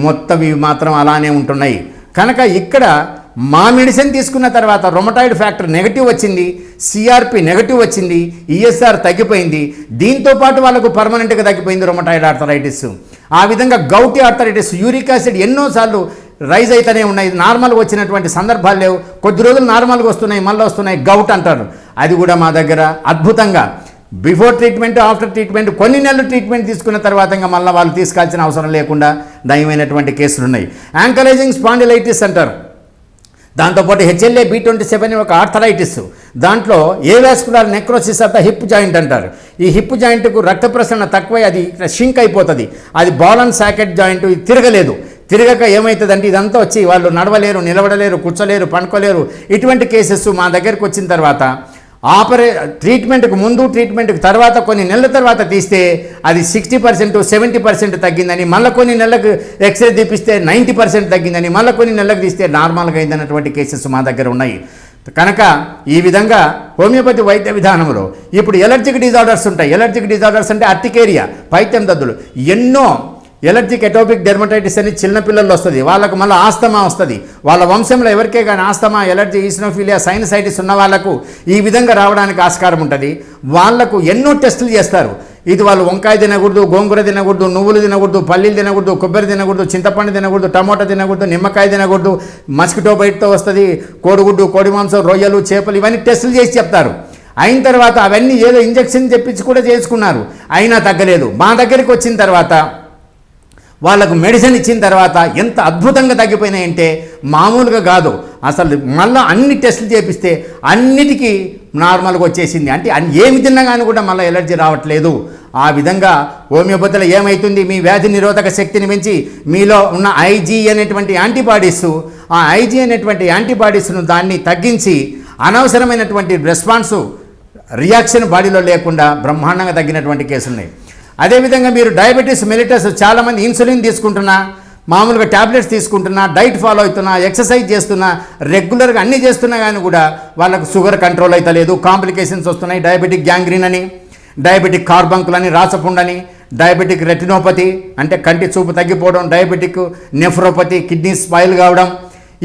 మొత్తం ఇవి మాత్రం అలానే ఉంటున్నాయి. కనుక ఇక్కడ మా మెడిసిన్ తీసుకున్న తర్వాత రొమటాయిడ్ ఫ్యాక్టర్ నెగటివ్ వచ్చింది, సిఆర్పి నెగటివ్ వచ్చింది, ఈఎస్ఆర్ తగ్గిపోయింది. దీంతోపాటు వాళ్ళకు పర్మనెంట్గా తగ్గిపోయింది రొమటాయిడ్ ఆర్థరైటిస్. ఆ విధంగా గౌటీ ఆర్థరైటిస్, యూరిక్ యాసిడ్ ఎన్నోసార్లు రైజ్ అయితేనే ఉన్నాయి. నార్మల్గా వచ్చినటువంటి సందర్భాలు లేవు. కొద్ది రోజులు నార్మల్గా వస్తున్నాయి, మళ్ళీ వస్తున్నాయి. గౌట్ అంటారు. అది కూడా మా దగ్గర అద్భుతంగా బిఫోర్ ట్రీట్మెంట్, ఆఫ్టర్ ట్రీట్మెంట్, కొన్ని నెలలు ట్రీట్మెంట్ తీసుకున్న తర్వాత ఇంకా మళ్ళీ వాళ్ళు తీసుకోవాల్సిన అవసరం లేకుండా నయమైనటువంటి కేసులు ఉన్నాయి. యాంకలైజింగ్ స్పాండిలైటిస్ అంటారు. దాంతోపాటు HLA-B27 ఒక ఆర్థరైటిస్, దాంట్లో avascular necrosis of the hip joint అంటారు. ఈ హిప్ జాయింట్కు రక్త ప్రసరణ తక్కువై అది షింక్ అయిపోతుంది. అది బాల్ అండ్ సాకెట్ జాయింట్, ఇది తిరగక ఏమవుతుందంటే ఇదంతా వచ్చి వాళ్ళు నడవలేరు, నిలబడలేరు, కూర్చోలేరు, పండుకోలేరు. ఇటువంటి కేసెస్ మా దగ్గరకు వచ్చిన తర్వాత ట్రీట్మెంట్కు ముందు, ట్రీట్మెంట్కి తర్వాత కొన్ని నెలల తర్వాత తీస్తే అది 60%, 70% తగ్గిందని, మళ్ళీ కొన్ని నెలలకు ఎక్స్రే తీపిస్తే 90% తగ్గిందని, మళ్ళీ కొన్ని నెలలకు తీస్తే నార్మల్గా అయిందన్నటువంటి కేసెస్ మా దగ్గర ఉన్నాయి. కనుక ఈ విధంగా హోమియోపతి వైద్య విధానంలో ఇప్పుడు ఎలర్జిక్ డిజార్డర్స్ ఉంటాయి. ఎలర్జిక్ డిజార్డర్స్ అంటే అర్టికేరియా, పైత్యం దద్దులు, ఎన్నో ఎలర్జిక్ ఎటోపిక్ డెర్మటైటిస్ అని చిన్నపిల్లల్లో వస్తుంది. వాళ్ళకు మళ్ళీ ఆస్తమా వస్తుంది. వాళ్ళ వంశంలో ఎవరికే కానీ ఆస్తమా, ఎలర్జీ, ఈసినోఫీలియా, సైనసైటిస్ ఉన్న వాళ్ళకు ఈ విధంగా రావడానికి ఆస్కారం ఉంటుంది. వాళ్లకు ఎన్నో టెస్టులు చేస్తారు. ఇది వాళ్ళు వంకాయ తినకూడదు, గోంగూర తినకూడదు, నువ్వులు తినకూడదు, పల్లీలు తినకూడదు, కొబ్బరి తినకూడదు, చింతపండు తినకూడదు, టమోటా తినకూడదు, నిమ్మకాయ తినకూడదు, మస్కిటో బైట్తో వస్తుంది, కోడిగుడ్డు, కోడి మాంసం, రొయ్యలు, చేపలు, ఇవన్నీ టెస్టులు చేసి చెప్తారు. అయిన తర్వాత అవన్నీ ఏదో ఇంజెక్షన్ చెప్పించి కూడా చేసుకున్నారు, అయినా తగ్గలేదు. మా దగ్గరికి వచ్చిన తర్వాత వాళ్ళకు మెడిసిన్ ఇచ్చిన తర్వాత ఎంత అద్భుతంగా తగ్గిపోయినాయంటే మామూలుగా కాదు. అసలు మళ్ళీ అన్ని టెస్టులు చేపిస్తే అన్నిటికీ నార్మల్గా వచ్చేసింది. అంటే ఏమి తిన్నా కానీ కూడా మళ్ళీ ఎలర్జీ రావట్లేదు. ఆ విధంగా హోమియోపతిలో ఏమవుతుంది, మీ వ్యాధి నిరోధక శక్తిని పెంచి మీలో ఉన్న ఐజీ అనేటువంటి యాంటీబాడీస్, ఆ ఐజీ అనేటువంటి యాంటీబాడీస్ను దాన్ని తగ్గించి అనవసరమైనటువంటి రియాక్షన్ బాడీలో లేకుండా బ్రహ్మాండంగా తగ్గినటువంటి కేసులు ఉన్నాయి. అదేవిధంగా మీరు డయాబెటీస్ మెలిటస్, చాలామంది ఇన్సులిన్ తీసుకుంటున్నా, మామూలుగా ట్యాబ్లెట్స్ తీసుకుంటున్నా, డైట్ ఫాలో అవుతున్నా, ఎక్సర్సైజ్ చేస్తున్నా, రెగ్యులర్గా అన్నీ చేస్తున్నా కానీ కూడా వాళ్ళకు షుగర్ కంట్రోల్ అవుతలేదు, కాంప్లికేషన్స్ వస్తున్నాయి. డయాబెటిక్ గ్యాంగ్రీన్ అని, డయాబెటిక్ కార్బంకులని, రాచపుండని, డయాబెటిక్ రెటినోపతి అంటే కంటి చూపు తగ్గిపోవడం, డయాబెటిక్ నెఫ్రోపతి, కిడ్నీ స్పాయిల్ కావడం,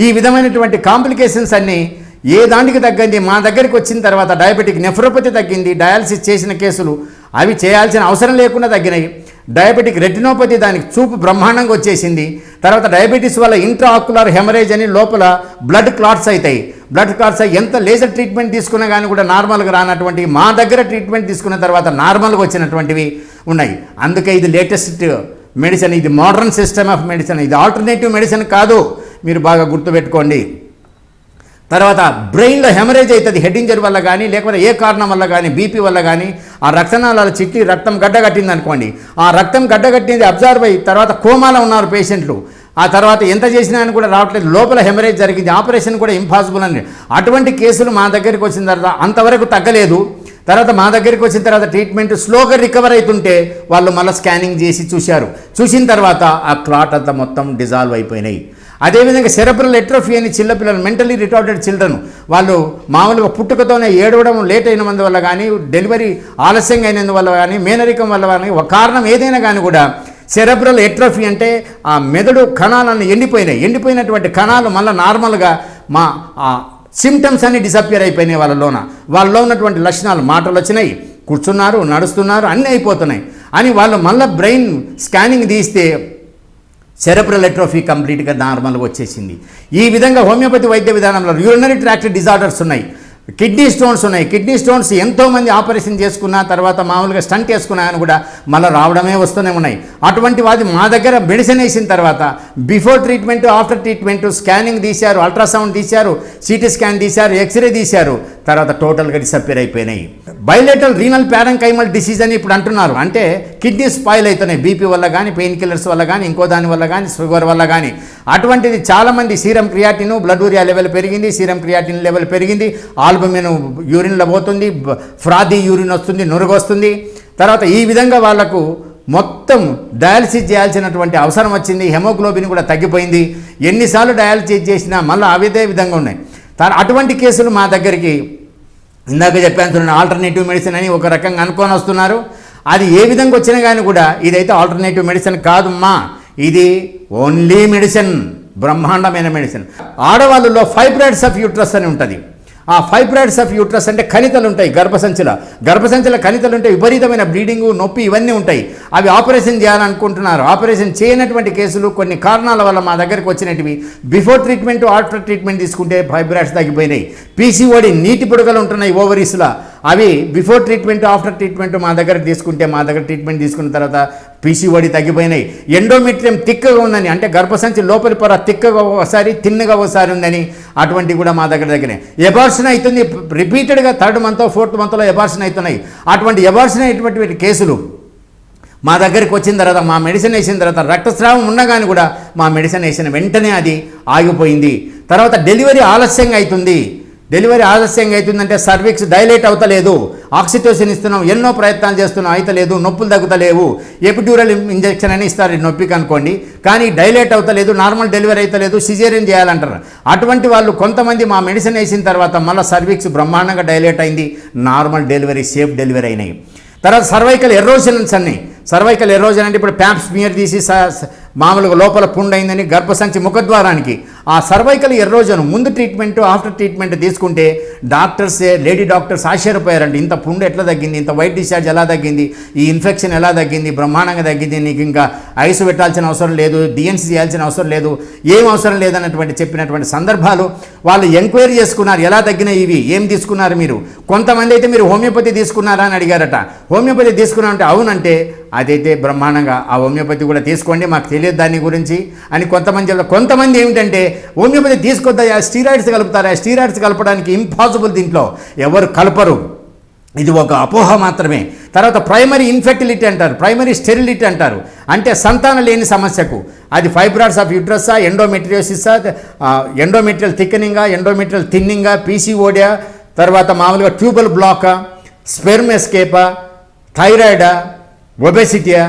ఈ విధమైనటువంటి కాంప్లికేషన్స్ అన్నీ ఏ దానికి తగ్గింది. మా దగ్గరికి వచ్చిన తర్వాత డయాబెటిక్ నెఫ్రోపతి తగ్గింది, డయాలసిస్ చేసిన కేసులు అవి చేయాల్సిన అవసరం లేకుండా తగ్గినాయి. డయాబెటిక్ రెటినోపతి, దానికి చూపు బ్రహ్మాండంగా వచ్చేసింది. తర్వాత డయాబెటీస్ వల్ల ఇంట్రాఆక్యులర్ హెమరేజ్ అని లోపల బ్లడ్ క్లాట్స్ అవుతాయి. బ్లడ్ క్లాట్స్ అయ్యి ఎంత లేజర్ ట్రీట్మెంట్ తీసుకున్నా కానీ కూడా నార్మల్గా రానటువంటి మా దగ్గర ట్రీట్మెంట్ తీసుకున్న తర్వాత నార్మల్గా వచ్చినటువంటివి ఉన్నాయి. అందుకే ఇది లేటెస్ట్ మెడిసిన్, ఇది మోడర్న్ సిస్టమ్ ఆఫ్ మెడిసిన్, ఇది ఆల్టర్నేటివ్ మెడిసిన్ కాదు, మీరు బాగా గుర్తుపెట్టుకోండి. తర్వాత బ్రెయిన్లో హెమరేజ్ అవుతుంది హెడ్ ఇంజరీ వల్ల కానీ, లేకపోతే ఏ కారణం వల్ల కానీ, బీపీ వల్ల కానీ, ఆ రక్తనాళాల చిట్టి రక్తం గడ్డగట్టింది అనుకోండి, ఆ రక్తం గడ్డగట్టింది అబ్జర్వ్ అయ్యి తర్వాత కోమాలో ఉన్నారు పేషెంట్లు. ఆ తర్వాత ఎంత చేసినా అని కూడా రావట్లేదు, లోపల హెమరేజ్ జరిగింది, ఆపరేషన్ కూడా ఇంపాసిబుల్ అని. అటువంటి కేసులు మా దగ్గరికి వచ్చిన తర్వాత అంతవరకు తగ్గలేదు. తర్వాత మా దగ్గరికి వచ్చిన తర్వాత ట్రీట్మెంట్ స్లోగా రికవర్ అవుతుంటే వాళ్ళు మళ్ళీ స్కానింగ్ చేసి చూసిన తర్వాత ఆ క్లాట్ అంతా మొత్తం డిజాల్వ్ అయిపోయినాయి. అదేవిధంగా సెరెబ్రల్ ఎట్రోఫీ అని చిన్నపిల్లలు, మెంటలీ రిటార్డెడ్ చిల్డ్రన్, వాళ్ళు మామూలుగా పుట్టుకతోనే ఏడవడం లేట్ అయినందువల్ల కానీ, డెలివరీ ఆలస్యంగా అయినందువల్ల కానీ, మేనరికం వల్ల కానీ, ఒక కారణం ఏదైనా కానీ కూడా సెరెబ్రల్ ఎట్రోఫీ అంటే ఆ మెదడు కణాలను ఎండిపోయినటువంటి కణాలు మళ్ళీ నార్మల్గా సిమ్టమ్స్ అన్ని డిసప్పియర్ అయిపోయినాయి. వాళ్ళలో ఉన్నటువంటి లక్షణాలు, మాటలు వచ్చినాయి, కూర్చున్నారు, నడుస్తున్నారు, అన్నీ అయిపోతున్నాయి అని వాళ్ళు మళ్ళీ బ్రెయిన్ స్కానింగ్ తీస్తే సెరెబ్రల్ ఎట్రోఫీ కంప్లీట్గా నార్మల్గా వచ్చేసింది. ఈ విధంగా హోమియోపతి వైద్య విధానంలో యూరినరీ ట్రాక్ట్ డిజార్డర్స్ ఉన్నాయి, కిడ్నీ స్టోన్స్ ఉన్నాయి. కిడ్నీ స్టోన్స్ ఎంతోమంది ఆపరేషన్ చేసుకున్న తర్వాత మామూలుగా స్టంట్ వేసుకున్నా అని కూడా మళ్ళీ రావడమే వస్తూనే ఉన్నాయి. అటువంటి వాది మా దగ్గర మెడిసిన్ వేసిన తర్వాత before treatment, after treatment scanning తీశారు, అల్ట్రాసౌండ్ తీశారు, సిటీ స్కాన్ తీశారు, ఎక్స్రే తీశారు, తర్వాత టోటల్గా డిసప్పియర్ అయిపోయినాయి. బైలేటరల్ రీనల్ ప్యారెంకైమల్ డిసీజ్ అని ఇప్పుడు అంటున్నారు. అంటే కిడ్నీ స్పాయిల్ అవుతున్నాయి బీపీ వల్ల కానీ, పెయిన్ కిల్లర్స్ వల్ల కానీ, ఇంకో దాని వల్ల కానీ, షుగర్ వల్ల కానీ. అటువంటిది చాలామంది serum creatinine, blood urea level పెరిగింది, సీరం క్రియాటిన్ లెవెల్ పెరిగింది, ఆల్బమిన్ యూరిన్లో పోతుంది, ఫ్రాదీ యూరిన్ వస్తుంది, నురుగు వస్తుంది. తర్వాత ఈ విధంగా వాళ్లకు మొత్తం డయాలసిస్ చేయాల్సినటువంటి అవసరం వచ్చింది. హెమోగ్లోబిన్ కూడా తగ్గిపోయింది. ఎన్నిసార్లు డయాలసిస్ చేసినా మళ్ళీ అదే విధంగా ఉన్నాయి. అటువంటి కేసులు మా దగ్గరికి ఇందాక చెప్పాను ఆల్టర్నేటివ్ మెడిసిన్ అని ఒక రకంగా అనుకొని వస్తున్నారు. అది ఏ విధంగా వచ్చినా కానీ కూడా ఇదైతే ఆల్టర్నేటివ్ మెడిసిన్ కాదమ్మా, ఇది ఓన్లీ మెడిసిన్, బ్రహ్మాండమైన మెడిసిన్. ఆడవాళ్ళలో ఫైబ్రాయిడ్స్ ఆఫ్ యూట్రస్ అని ఉంటుంది. ఆ ఫైబ్రాయిడ్స్ ఆఫ్ యూట్రస్ అంటే కణితలు ఉంటాయి గర్భసంచిలో కణితలు ఉంటాయి, విపరీతమైన బ్లీడింగు, నొప్పి ఇవన్నీ ఉంటాయి. అవి ఆపరేషన్ చేయాలనుకుంటున్నారు. ఆపరేషన్ చేయనటువంటి కేసులు కొన్ని కారణాల వల్ల మా దగ్గరికి వచ్చినవి. బిఫోర్ ట్రీట్మెంట్, ఆఫ్టర్ ట్రీట్మెంట్ తీసుకుంటే ఫైబ్రాయిడ్స్ తగ్గిపోయినాయి. పీసీఓడి నీటి బుడగలు ఉంటున్నాయి ఓవరీస్లో, అవి బిఫోర్ ట్రీట్మెంట్, ఆఫ్టర్ ట్రీట్మెంట్ మా దగ్గర తీసుకుంటే, మా దగ్గర ట్రీట్మెంట్ తీసుకున్న తర్వాత పీసీఓడి తగ్గిపోయినాయి. ఎండోమెట్రియం తిక్కగా ఉందని, అంటే గర్భసంచి లోపలి పొర తిక్కగా ఒకసారి, తిన్నగా ఒకసారి ఉందని, అటువంటివి కూడా మా దగ్గర ఎబార్షన్ అవుతుంది. రిపీటెడ్గా 3rd మంత్ 4th మంత్లో ఎబార్షన్ అవుతున్నాయి. అటువంటి ఎబార్షన్ అయ్యేటువంటి కేసులు మా దగ్గరికి వచ్చిన తర్వాత, మా మెడిసిన్ వేసిన తర్వాత రక్తస్రావం ఉండగాని కూడా మా మెడిసిన్ వేసిన వెంటనే అది ఆగిపోయింది. తర్వాత డెలివరీ ఆలస్యంగా అవుతుందంటే సర్విక్స్ డైలేట్ అవుతలేదు, ఆక్సిటోసిన్ ఇస్తున్నాం, ఎన్నో ప్రయత్నాలు చేస్తున్నాం, అయితలేదు, నొప్పులు తగ్గుతలేవు, ఎపిడ్యూరల్ ఇంజెక్షన్ అని ఇస్తారు నొప్పికి అనుకోండి, కానీ డైలేట్ అవుతలేదు, నార్మల్ డెలివరీ అవుతలేదు, సిజేరియన్ చేయాలంటారు. అటువంటి వాళ్ళు కొంతమంది మా మెడిసిన్ వేసిన తర్వాత మళ్ళీ సర్విక్స్ బ్రహ్మాండంగా డైలేట్ అయింది, నార్మల్ డెలివరీ, సేఫ్ డెలివరీ అయినాయి. తర్వాత సర్వైకల్ ఎరోజన్ అంటే ఇప్పుడు ప్యాంప్ స్మియర్ తీసి మామూలుగా లోపల పుండు అయిందని గర్భసంచి ముఖద్వారానికి, ఆ సర్వైకల్ ఎరోజన్ ముందు ట్రీట్మెంట్, ఆఫ్టర్ ట్రీట్మెంట్ తీసుకుంటే లేడీ డాక్టర్స్ ఆశ్చర్యపోయారండి. ఇంత పుండు ఎట్లా తగ్గింది, ఇంత వైట్ డిశ్చార్జ్ ఎలా తగ్గింది, ఈ ఇన్ఫెక్షన్ ఎలా తగ్గింది, బ్రహ్మాండంగా తగ్గింది, నీకు ఇంకా ఐసు పెట్టాల్సిన అవసరం లేదు, డిఎన్సీ చేయాల్సిన అవసరం లేదు, ఏం అవసరం లేదన్నటువంటి చెప్పినటువంటి సందర్భాలు వాళ్ళు ఎంక్వైరీ చేసుకున్నారు. ఎలా తగ్గినాయి ఇవి, ఏం తీసుకున్నారు మీరు? కొంతమంది అయితే మీరు హోమియోపతి తీసుకున్నారా అని అడిగారట. హోమియోపతి తీసుకున్నా అంటే అవునంటే అదైతే బ్రహ్మాండంగా ఆ హోమియోపతి కూడా తీసుకోండి, మాకు తెలియదు దాని గురించి అని కొంతమంది చెప్తారు. కొంతమంది ఏమిటంటే హోమియోపతి తీసుకొద్దా, స్టీరాయిడ్స్ కలుపుతారా, స్టీరాయిడ్స్ కలపడానికి ఇంపాసిబుల్, దీంట్లో ఎవరు కలపరు, ఇది ఒక అపోహ మాత్రమే. తర్వాత ప్రైమరీ ఇన్ఫెర్టిలిటీ అంటారు, ప్రైమరీ స్టెరిలిటీ అంటారు, అంటే సంతానం లేని సమస్యకు అది ఫైబ్రాయిడ్స్ ఆఫ్ యూట్రస్సా, ఎండోమెట్రియోసిసా, ఎండోమెట్రియల్ థిక్నింగా, ఎండోమెట్రియల్ థిన్నింగా, పీసీఓడియా, తర్వాత మామూలుగా ట్యూబల్ బ్లాకా, స్పెర్మ్ ఎస్కేపా, థైరాయిడా, ఒబెసిటీయా,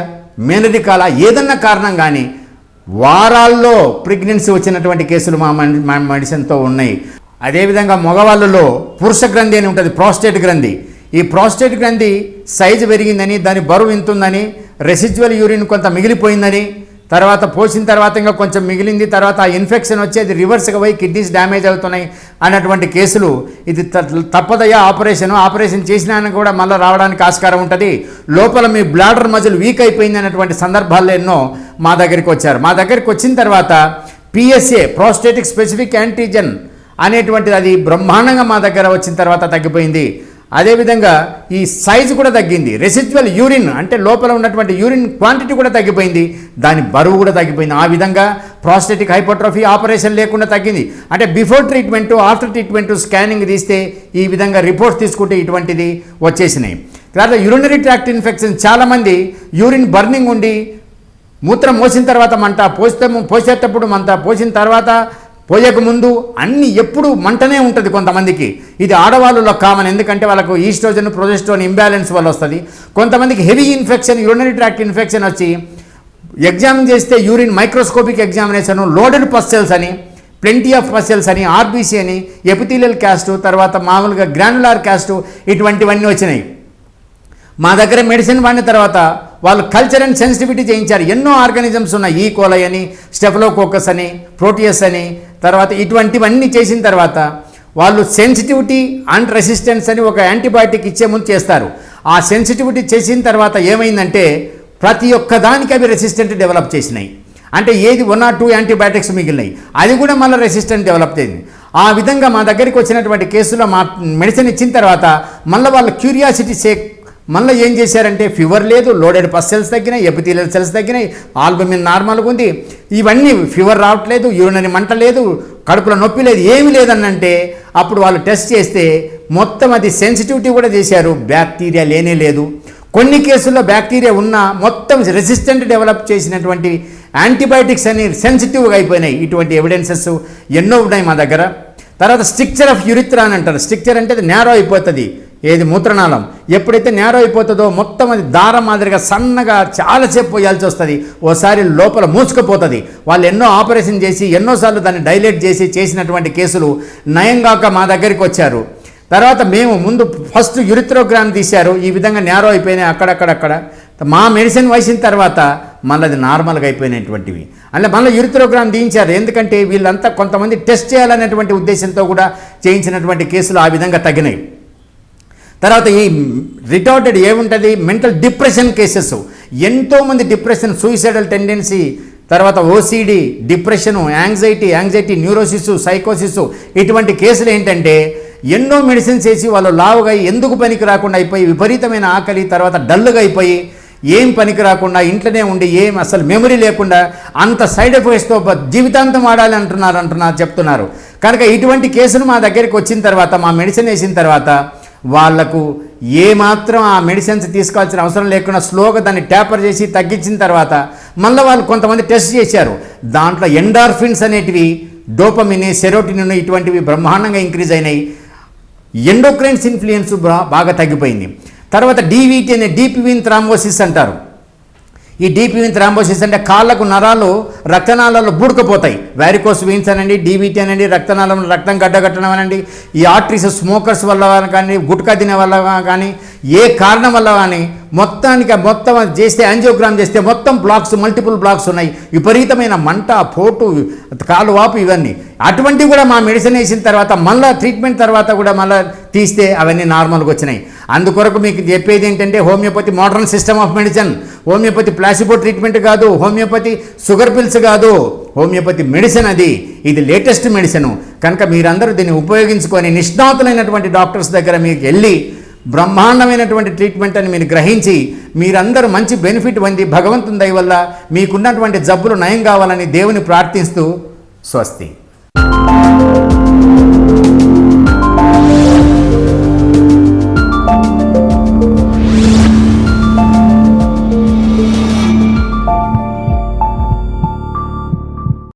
మెనరికాల, ఏదన్నా కారణం కానీ వారాల్లో ప్రెగ్నెన్సీ వచ్చినటువంటి కేసులు మా మెడిసిన్తో ఉన్నాయి. అదేవిధంగా మగవాళ్ళలో పురుష గ్రంథి అని ఉంటుంది, ప్రోస్టేట్ గ్రంథి. ఈ ప్రోస్టేట్ గ్రంథి సైజు పెరిగిందని, దాని బరువు ఇంతుందని, రెసిడ్యువల్ యూరిన్ కొంత మిగిలిపోయిందని, తర్వాత పోసిన తర్వాత ఇంకా కొంచెం మిగిలింది, తర్వాత ఆ ఇన్ఫెక్షన్ వచ్చి అది రివర్స్గా పోయి కిడ్నీస్ డ్యామేజ్ అవుతున్నాయి అన్నటువంటి కేసులు. ఇది తప్పదయ్యా, ఆపరేషన్ చేసినా కూడా మళ్ళీ రావడానికి ఆస్కారం ఉంటుంది, లోపల మీ బ్లాడర్ మజిల్ వీక్ అయిపోయింది అన్నటువంటి సందర్భాల్లో ఎన్నో మా దగ్గరికి వచ్చారు. మా దగ్గరికి వచ్చిన తర్వాత పిఎస్ఏ, ప్రోస్టేటిక్ స్పెసిఫిక్ యాంటీజెన్ అనేటువంటిది అది బ్రహ్మాండంగా మా దగ్గర వచ్చిన తర్వాత తగ్గిపోయింది. అదేవిధంగా ఈ సైజు కూడా తగ్గింది, రెసిడ్యువల్ యూరిన్ అంటే లోపల ఉన్నటువంటి యూరిన్ క్వాంటిటీ కూడా తగ్గిపోయింది, దాని బరువు కూడా తగ్గిపోయింది. ఆ విధంగా ప్రోస్టేటిక్ హైపర్ట్రోఫీ ఆపరేషన్ లేకుండా తగ్గింది. అంటే before treatment, after treatment scanning తీస్తే ఈ విధంగా రిపోర్ట్స్ తీసుకుంటే ఇటువంటిది వచ్చేసినాయి. తర్వాత యూరినరీ ట్రాక్ట్ ఇన్ఫెక్షన్, చాలామంది యూరిన్ బర్నింగ్ ఉండి మూత్రం మోసిన తర్వాత మంట, పోసేటప్పుడు మంట, పోసిన తర్వాత పోయక ముందు అన్ని ఎప్పుడు మంటనే ఉంటుంది కొంతమందికి. ఇది ఆడవాళ్ళలో కామన్, ఎందుకంటే వాళ్ళకు ఈస్ట్రోజన్, ప్రొజెస్ట్రోన్ ఇంబ్యాలెన్స్ వల్ల వస్తుంది. కొంతమందికి heavy infection, urinary tract infection వచ్చి ఎగ్జామిన్ చేస్తే యూరిన్ మైక్రోస్కోపిక్ ఎగ్జామినేషన్, లోడెడ్ పస్సెల్స్ అని, ప్లెంటీ ఆఫ్ పస్సెల్స్ అని, ఆర్బీసీ అని, ఎపిథీలియల్ క్యాస్టు, తర్వాత మామూలుగా గ్రాన్యులార్ క్యాస్టు, ఇటువంటివన్నీ వచ్చినాయి. మా దగ్గర మెడిసిన్ వాడిన తర్వాత వాళ్ళు కల్చర్ అండ్ సెన్సిటివిటీ చేయించారు. ఎన్నో ఆర్గానిజమ్స్ ఉన్నాయి, ఈ కోలై అని, స్టెఫలోకోకస్ అని, ప్రోటియస్ అని, తర్వాత ఇటువంటివన్నీ చేసిన తర్వాత వాళ్ళు సెన్సిటివిటీ అండ్ రెసిస్టెన్స్ అని ఒక యాంటీబయాటిక్ ఇచ్చే ముందు చేస్తారు. ఆ సెన్సిటివిటీ చేసిన తర్వాత ఏమైందంటే ప్రతి ఒక్క దానికి అవి రెసిస్టెంట్ డెవలప్ చేసినాయి. అంటే ఏది 1 or 2 యాంటీబయాటిక్స్ మిగిలినాయి, అది కూడా మళ్ళీ రెసిస్టెంట్ డెవలప్ అయింది. ఆ విధంగా మా దగ్గరికి వచ్చినటువంటి కేసులో మా మెడిసిన్ ఇచ్చిన తర్వాత మళ్ళీ వాళ్ళు క్యూరియాసిటీ సేక్ మళ్ళీ ఏం చేశారంటే ఫీవర్ లేదు, లోడెడ్ పస్ సెల్స్ తగ్గినాయి, ఎపిథీలియల్ సెల్స్ తగ్గినాయి, ఆల్బమిన్ నార్మల్గా ఉంది, ఇవన్నీ ఫీవర్ రావట్లేదు, యూరినరీ మంట లేదు, కడుపులో నొప్పి లేదు, ఏమీ లేదనంటే అప్పుడు వాళ్ళు టెస్ట్ చేస్తే మొత్తం అది సెన్సిటివిటీ కూడా చేశారు, బ్యాక్టీరియా లేనే లేదు. కొన్ని కేసుల్లో బ్యాక్టీరియా ఉన్నా మొత్తం రెసిస్టెంట్ డెవలప్ చేసినటువంటి యాంటీబయాటిక్స్ అని సెన్సిటివ్గా అయిపోయినాయి. ఇటువంటి ఎవిడెన్సెస్ ఎన్నో ఉన్నాయి మా దగ్గర. తర్వాత స్ట్రిక్చర్ ఆఫ్ యూరిత్రా అని అంటారు. స్ట్రిక్చర్ అంటే అది నేరో అయిపోతుంది, ఏది మూత్రనాళం ఎప్పుడైతే నేరో అయిపోతుందో మొత్తం అది దారం మాదిరిగా సన్నగా చాలాసేపు పోయాల్సి వస్తుంది, ఓసారి లోపల మూసుకుపోతుంది. వాళ్ళు ఎన్నో ఆపరేషన్ చేసి ఎన్నోసార్లు దాన్ని డైలేట్ చేసి చేసినటువంటి కేసులు నయంగాక మా దగ్గరికి వచ్చారు. తర్వాత మేము ముందు ఫస్ట్ యూరిథ్రోగ్రామ్ తీశారు, ఈ విధంగా నేరో అయిపోయినాయి అక్కడక్కడక్కడ. మా మెడిసిన్ వేసిన తర్వాత మళ్ళీ అది నార్మల్గా అయిపోయినటువంటివి. అంటే మళ్ళీ యూరిథ్రోగ్రామ్ తీయించారు. ఎందుకంటే వీళ్ళంతా కొంతమంది టెస్ట్ చేయాలనేటువంటి ఉద్దేశంతో కూడా చేయించినటువంటి కేసులు ఆ విధంగా తగ్గినాయి. తర్వాత ఈ రిటార్టెడ్ ఏముంటుంది, మెంటల్ డిప్రెషన్ కేసెస్, ఎంతోమంది డిప్రెషన్, సూయిసైడల్ టెండెన్సీ, తర్వాత ఓసిడి, డిప్రెషను, యాంగ్జైటీ, న్యూరోసిస్, సైకోసిస్, ఇటువంటి కేసులు ఏంటంటే ఎన్నో మెడిసిన్స్ వేసి వాళ్ళు లావుగా ఎందుకు పనికి రాకుండా అయిపోయి, విపరీతమైన ఆకలి, తర్వాత డల్లుగా అయిపోయి ఏం పనికి రాకుండా ఇంట్లోనే ఉండి ఏం అసలు మెమరీ లేకుండా అంత సైడ్ ఎఫెక్ట్స్తో జీవితాంతం వాడాలి అంటున్నారు చెప్తున్నారు. కనుక ఇటువంటి కేసులు మా దగ్గరికి వచ్చిన తర్వాత, మా మెడిసిన్ వేసిన తర్వాత వాళ్లకు ఏమాత్రం ఆ మెడిసిన్స్ తీసుకోవాల్సిన అవసరం లేకుండా స్లోగా దాన్ని ట్యాపర్ చేసి తగ్గించిన తర్వాత మళ్ళీ వాళ్ళు కొంతమంది టెస్ట్ చేశారు. దాంట్లో ఎండార్ఫిన్స్ అనేటివి, డోపమిన్, సెరోటినిన్ ఇటువంటివి బ్రహ్మాండంగా ఇంక్రీజ్ అయినాయి. ఎండోక్రైన్స్ ఇన్ఫ్లుయెన్స్ బాగా తగ్గిపోయింది. తర్వాత డీవీటీ అనే డీప్ వీన్ థ్రాంబోసిస్ అంటారు. ఈ డీప్ వీన్ థ్రాంబోసిస్ అంటే కాళ్ళకు నరాలు రక్తనాళాలు బూడుకుపోతాయి. వారికోస్ వీన్స్ అనండి, డీవీటీ అనండి, రక్తనాళంలో రక్తం గడ్డగట్టడం అనండి, ఈ ఆర్టరీస్ స్మోకర్స్ వల్ల కానీ, గుట్కా తినే వల్ల కానీ, ఏ కారణం వల్ల కానీ మొత్తం చేస్తే యాంజియోగ్రామ్ చేస్తే మొత్తం బ్లాక్స్, మల్టిపుల్ బ్లాక్స్ ఉన్నాయి. విపరీతమైన మంట, పోటు, కాలు వాపు ఇవన్నీ. అటువంటివి కూడా మా మెడిసిన్ వేసిన తర్వాత మళ్ళీ ట్రీట్మెంట్ తర్వాత కూడా మళ్ళీ తీస్తే అవన్నీ నార్మల్గా వచ్చినాయి. అందుకొరకు మీకు చెప్పేది ఏంటంటే homeopathy modern system of medicine. Homeopathy placebo treatment కాదు, హోమియోపతి షుగర్ పిల్స్ కాదు, హోమియోపతి మెడిసిన్ అది. ఇది లేటెస్ట్ మెడిసిన్. కనుక మీరందరూ దీన్ని ఉపయోగించుకొని నిష్ణాతులైనటువంటి డాక్టర్స్ దగ్గర మీకు వెళ్ళి బ్రహ్మాండమైనటువంటి ట్రీట్మెంట్ అని మీరు గ్రహించి మీరందరూ మంచి బెనిఫిట్ పొంది భగవంతుని దయ వల్ల మీకున్నటువంటి జబ్బులు నయం కావాలని దేవుని ప్రార్థిస్తూ స్వస్తి.